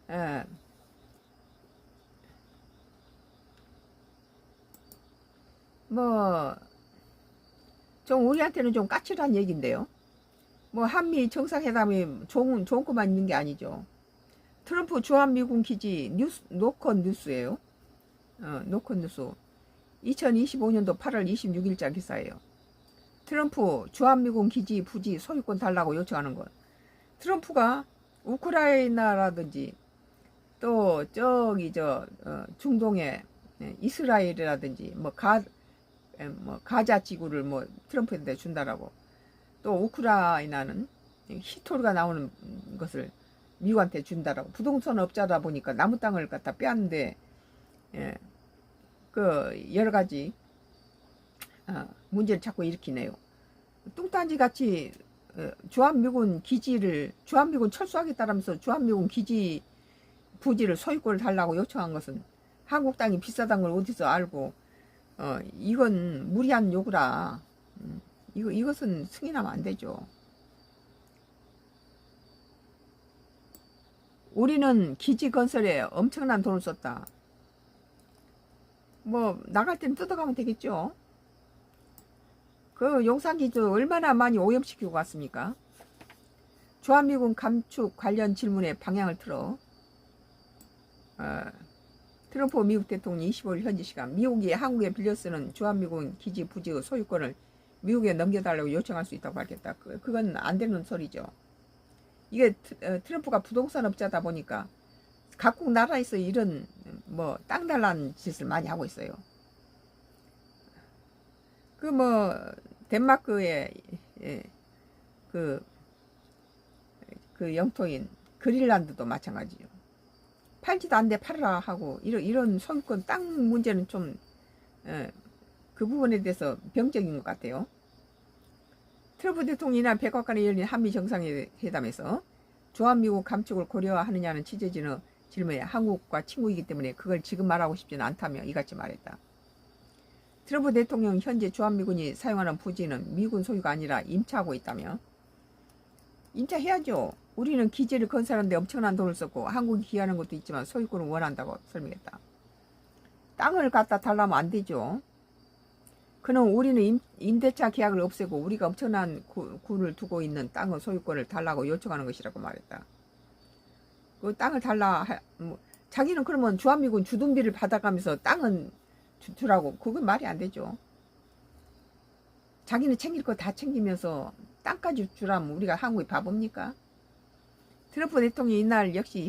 예, 뭐, 좀 우리한테는 좀 까칠한 얘기인데요. 뭐 한미 정상회담이 좋은 것만 있는 게 아니죠. 트럼프 주한미군 기지 뉴스 노컷 뉴스예요. 노컷 뉴스. 2025년도 8월 26일자 기사예요. 트럼프 주한미군 기지 부지 소유권 달라고 요청하는 것. 트럼프가 우크라이나라든지 또 저기 중동의 이스라엘이라든지 뭐 가자 지구를 뭐 트럼프한테 준다라고, 또 우크라이나는 히토르가 나오는 것을 미국한테 준다라고, 부동산 업자다 보니까 나무 땅을 갖다 빼앗는데 예, 그 여러 가지 문제를 자꾸 일으키네요. 뚱딴지 같이 주한미군 철수하겠다라면서 주한미군 기지 부지를 소유권을 달라고 요청한 것은 한국 땅이 비싸다는 걸 어디서 알고, 이건 무리한 요구라. 이것은 승인하면 안 되죠. 우리는 기지 건설에 엄청난 돈을 썼다. 뭐 나갈 때는 뜯어가면 되겠죠. 그 용산기지 얼마나 많이 오염시키고 갔습니까? 주한미군 감축 관련 질문에 방향을 틀어 트럼프 미국 대통령이 25일 현지 시간 미국이 한국에 빌려 쓰는 주한미군 기지 부지의 소유권을 미국에 넘겨달라고 요청할 수 있다고 밝혔다. 그건 안 되는 소리죠. 이게 트럼프가 부동산 업자다 보니까 각국 나라에서 이런 뭐 땅 달라는 짓을 많이 하고 있어요. 그 뭐 덴마크의 그, 그 영토인 그린란드도 마찬가지죠. 팔지도 않는데 팔아라 하고, 이런 소유권 땅 문제는 좀 그 부분에 대해서 병적인 것 같아요. 트럼프 대통령이 이날 백악관에 열린 한미 정상회담에서 주한미국 감축을 고려하느냐는 취재진의 질문에 한국과 친구이기 때문에 그걸 지금 말하고 싶지는 않다며 이같이 말했다. 트럼프 대통령 현재 주한미군이 사용하는 부지는 미군 소유가 아니라 임차하고 있다며. 임차해야죠. 우리는 기지를 건설하는데 엄청난 돈을 썼고 한국이 기여하는 것도 있지만 소유권을 원한다고 설명했다. 땅을 갖다 달라면 안 되죠. 그는 우리는 임대차 계약을 없애고 우리가 엄청난 군을 두고 있는 땅의 소유권을 달라고 요청하는 것이라고 말했다. 그 땅을 달라, 뭐, 자기는 그러면 주한미군 주둔비를 받아가면서 땅은 주라고, 그건 말이 안 되죠. 자기는 챙길 거 다 챙기면서 땅까지 주라면 우리가 한국이 바보입니까? 트럼프 대통령이 이날 역시